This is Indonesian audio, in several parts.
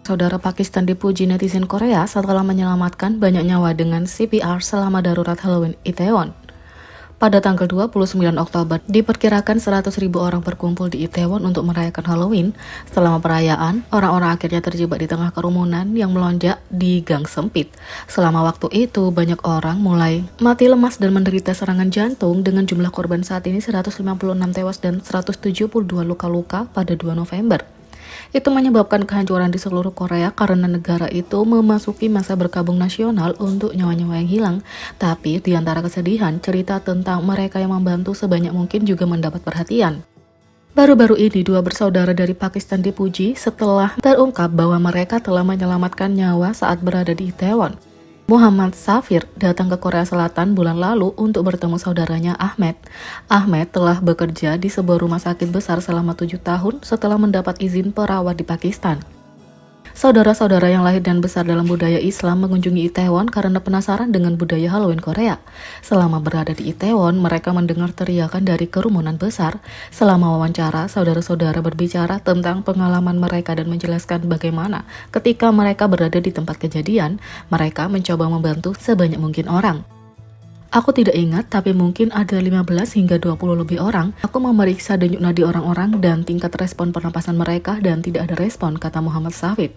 Saudara Pakistan dipuji netizen Korea setelah menyelamatkan banyak nyawa dengan CPR selama darurat Halloween Itaewon. Pada tanggal 29 Oktober, diperkirakan 100.000 orang berkumpul di Itaewon untuk merayakan Halloween. Selama perayaan, orang-orang akhirnya terjebak di tengah kerumunan yang melonjak di gang sempit. Selama waktu itu, banyak orang mulai mati lemas dan menderita serangan jantung dengan jumlah korban saat ini 156 tewas dan 172 luka-luka pada 2 November. Itu menyebabkan kehancuran di seluruh Korea karena negara itu memasuki masa berkabung nasional untuk nyawa-nyawa yang hilang. Tapi di antara kesedihan, cerita tentang mereka yang membantu sebanyak mungkin juga mendapat perhatian. Baru-baru ini, dua bersaudara dari Pakistan dipuji setelah terungkap bahwa mereka telah menyelamatkan nyawa saat berada di Itaewon. Muhammad Safir datang ke Korea Selatan bulan lalu untuk bertemu saudaranya Ahmed. Ahmed telah bekerja di sebuah rumah sakit besar selama 7 tahun setelah mendapat izin perawat di Pakistan. Saudara-saudara yang lahir dan besar dalam budaya Islam mengunjungi Itaewon karena penasaran dengan budaya Halloween Korea. Selama berada di Itaewon, mereka mendengar teriakan dari kerumunan besar. Selama wawancara, saudara-saudara berbicara tentang pengalaman mereka dan menjelaskan bagaimana ketika mereka berada di tempat kejadian, mereka mencoba membantu sebanyak mungkin orang. Aku tidak ingat, tapi mungkin ada 15 hingga 20 lebih orang. Aku memeriksa denyut nadi orang-orang dan tingkat respon pernapasan mereka dan tidak ada respon, kata Muhammad Safid.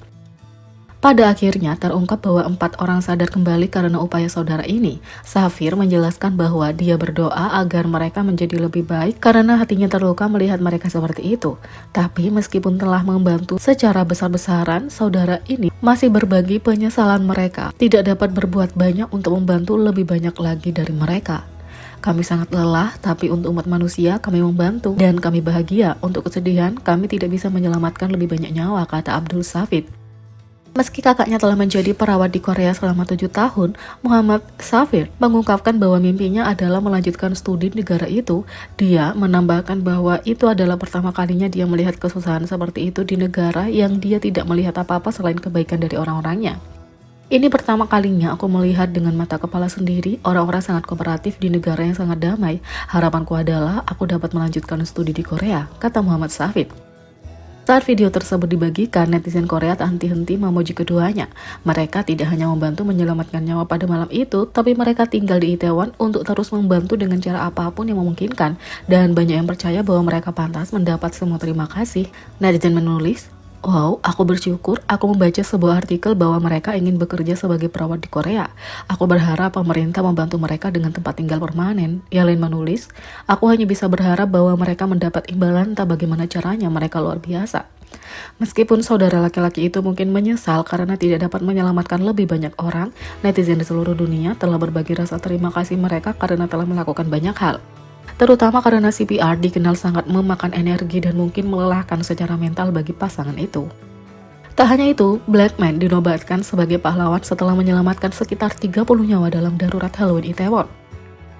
Pada akhirnya terungkap bahwa 4 orang sadar kembali karena upaya saudara ini. Safir menjelaskan bahwa dia berdoa agar mereka menjadi lebih baik karena hatinya terluka melihat mereka seperti itu. Tapi meskipun telah membantu secara besar-besaran, saudara ini masih berbagi penyesalan mereka. Tidak dapat berbuat banyak untuk membantu lebih banyak lagi dari mereka. Kami sangat lelah, tapi untuk umat manusia kami membantu dan kami bahagia. Untuk kesedihan, kami tidak bisa menyelamatkan lebih banyak nyawa, kata Abdul Safid. Meski kakaknya telah menjadi perawat di Korea selama 7 tahun, Muhammad Safir mengungkapkan bahwa mimpinya adalah melanjutkan studi di negara itu. Dia menambahkan bahwa itu adalah pertama kalinya dia melihat kesusahan seperti itu di negara yang dia tidak melihat apa-apa selain kebaikan dari orang-orangnya. Ini pertama kalinya aku melihat dengan mata kepala sendiri orang-orang sangat kooperatif di negara yang sangat damai. Harapanku adalah aku dapat melanjutkan studi di Korea, kata Muhammad Safid. Saat video tersebut dibagikan, netizen Korea tak henti-henti memuji keduanya. Mereka tidak hanya membantu menyelamatkan nyawa pada malam itu, tapi mereka tinggal di Itaewon untuk terus membantu dengan cara apapun yang memungkinkan. Dan banyak yang percaya bahwa mereka pantas mendapat semua terima kasih. Netizen menulis, "Wow, aku bersyukur aku membaca sebuah artikel bahwa mereka ingin bekerja sebagai perawat di Korea. Aku berharap pemerintah membantu mereka dengan tempat tinggal permanen." Yang lain menulis, "Aku hanya bisa berharap bahwa mereka mendapat imbalan, entah bagaimana caranya, mereka luar biasa." Meskipun saudara laki-laki itu mungkin menyesal karena tidak dapat menyelamatkan lebih banyak orang, netizen di seluruh dunia telah berbagi rasa terima kasih mereka karena telah melakukan banyak hal. Terutama karena CPR dikenal sangat memakan energi dan mungkin melelahkan secara mental bagi pasangan itu. Tak hanya itu, Blackman dinobatkan sebagai pahlawan setelah menyelamatkan sekitar 30 nyawa dalam darurat Halloween Itaewon.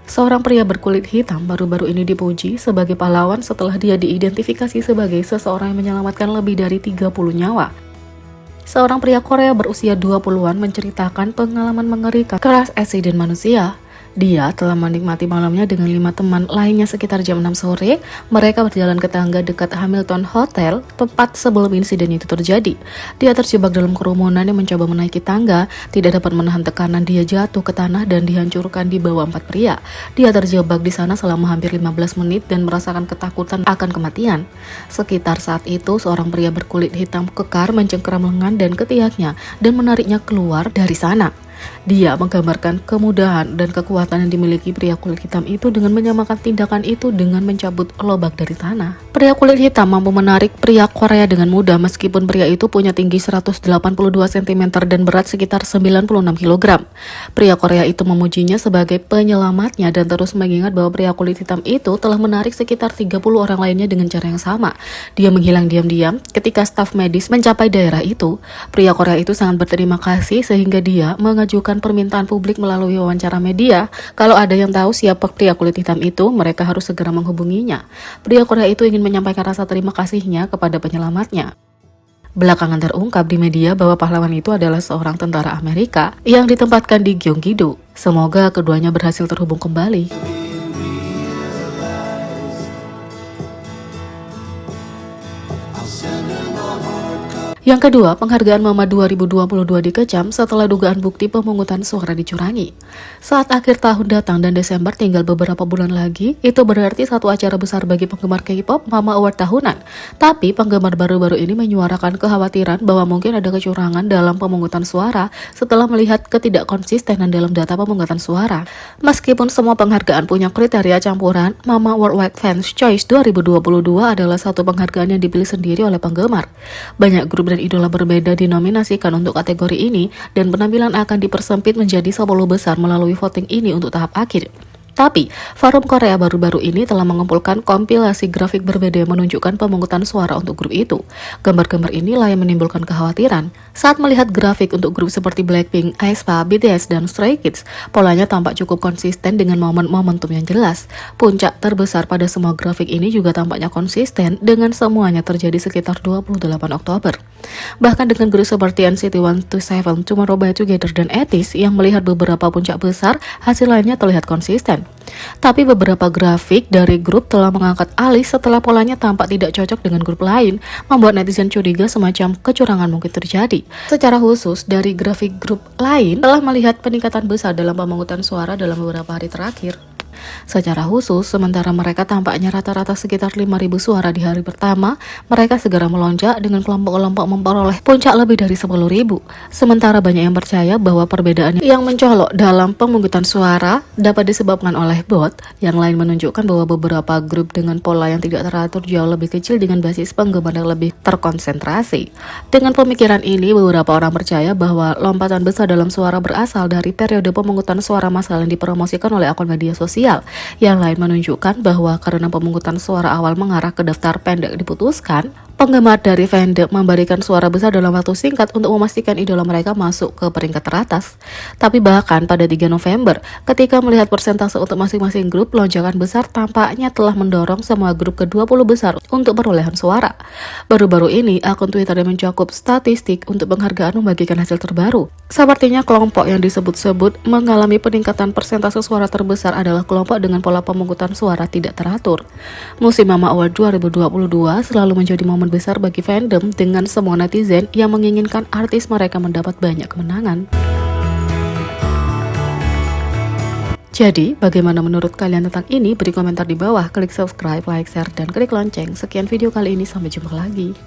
Seorang pria berkulit hitam baru-baru ini dipuji sebagai pahlawan setelah dia diidentifikasi sebagai seseorang yang menyelamatkan lebih dari 30 nyawa. Seorang pria Korea berusia 20-an menceritakan pengalaman mengerikan crash accident manusia. Dia telah menikmati malamnya dengan 5 teman lainnya sekitar jam 6 sore. Mereka berjalan ke tangga dekat Hamilton Hotel tepat sebelum insiden itu terjadi. Dia terjebak dalam kerumunan yang mencoba menaiki tangga, tidak dapat menahan tekanan, dia jatuh ke tanah dan dihancurkan di bawah 4 pria. Dia terjebak di sana selama hampir 15 menit dan merasakan ketakutan akan kematian. Sekitar saat itu, seorang pria berkulit hitam kekar mencengkeram lengan dan ketiaknya dan menariknya keluar dari sana. Dia menggambarkan kemudahan dan kekuatan yang dimiliki pria kulit hitam itu dengan menyamakan tindakan itu dengan mencabut lobak dari tanah. Pria kulit hitam mampu menarik pria Korea dengan mudah meskipun pria itu punya tinggi 182 cm dan berat sekitar 96 kg. Pria Korea itu memujinya sebagai penyelamatnya dan terus mengingat bahwa pria kulit hitam itu telah menarik sekitar 30 orang lainnya dengan cara yang sama. Dia menghilang diam-diam ketika staf medis mencapai daerah itu. Pria Korea itu sangat berterima kasih sehingga dia mengajukan permintaan publik melalui wawancara media. Kalau ada yang tahu siapa pria kulit hitam itu, mereka harus segera menghubunginya. Pria Korea itu ingin menyampaikan rasa terima kasihnya kepada penyelamatnya. Belakangan terungkap di media bahwa pahlawan itu adalah seorang tentara Amerika yang ditempatkan di Gyeonggi-do. Semoga keduanya berhasil terhubung kembali. Yang kedua, penghargaan Mama 2022 dikecam setelah dugaan bukti pemungutan suara dicurangi. Saat akhir tahun datang dan Desember tinggal beberapa bulan lagi, itu berarti satu acara besar bagi penggemar K-pop, Mama Award tahunan. Tapi penggemar baru-baru ini menyuarakan kekhawatiran bahwa mungkin ada kecurangan dalam pemungutan suara setelah melihat ketidakkonsistenan dalam data pemungutan suara. Meskipun semua penghargaan punya kriteria campuran, Mama Worldwide Fans Choice 2022 adalah satu penghargaan yang dipilih sendiri oleh penggemar. Banyak grup dan idola berbeda dinominasikan untuk kategori ini dan penampilan akan dipersempit menjadi 10 besar melalui voting ini untuk tahap akhir. Tapi, Forum Korea baru-baru ini telah mengumpulkan kompilasi grafik berbeda yang menunjukkan pemungutan suara untuk grup itu. Gambar-gambar inilah yang menimbulkan kekhawatiran. Saat melihat grafik untuk grup seperti Blackpink, aespa, BTS, dan Stray Kids, polanya tampak cukup konsisten dengan momen-momentum yang jelas. Puncak terbesar pada semua grafik ini juga tampaknya konsisten dengan semuanya terjadi sekitar 28 Oktober. Bahkan dengan grup seperti NCT 127, Tomorrow by Together, dan ETIS yang melihat beberapa puncak besar, hasil lainnya terlihat konsisten. Tapi beberapa grafik dari grup telah mengangkat alih setelah polanya tampak tidak cocok dengan grup lain, membuat netizen curiga semacam kecurangan mungkin terjadi. Secara khusus, dari grafik grup lain telah melihat peningkatan besar dalam pemungutan suara dalam beberapa hari terakhir. Secara khusus, sementara mereka tampaknya rata-rata sekitar 5.000 suara di hari pertama, mereka segera melonjak dengan kelompok-kelompok memperoleh puncak lebih dari 10.000. Sementara banyak yang percaya bahwa perbedaan yang mencolok dalam pemungutan suara dapat disebabkan oleh bot, yang lain menunjukkan bahwa beberapa grup dengan pola yang tidak teratur jauh lebih kecil dengan basis penggemar yang lebih terkonsentrasi. Dengan pemikiran ini, beberapa orang percaya bahwa lompatan besar dalam suara berasal dari periode pemungutan suara massal yang dipromosikan oleh akun media sosial. Yang lain menunjukkan bahwa karena pemungutan suara awal mengarah ke daftar pendek diputuskan, penggemar dari fandom memberikan suara besar dalam waktu singkat untuk memastikan idola mereka masuk ke peringkat teratas. Tapi bahkan pada 3 November, ketika melihat persentase untuk masing-masing grup, lonjakan besar tampaknya telah mendorong semua grup ke-20 besar untuk perolehan suara. Baru-baru ini, akun Twitter yang mencakup statistik untuk penghargaan membagikan hasil terbaru. Sepertinya kelompok yang disebut-sebut mengalami peningkatan persentase suara terbesar adalah kelompok dengan pola pemungutan suara tidak teratur. Musim Mama Award 2022 selalu menjadi momen besar bagi fandom dengan semua netizen yang menginginkan artis mereka mendapat banyak kemenangan. Jadi, bagaimana menurut kalian tentang ini? Beri komentar di bawah, klik subscribe, like, share, dan klik lonceng. Sekian video kali ini, sampai jumpa lagi.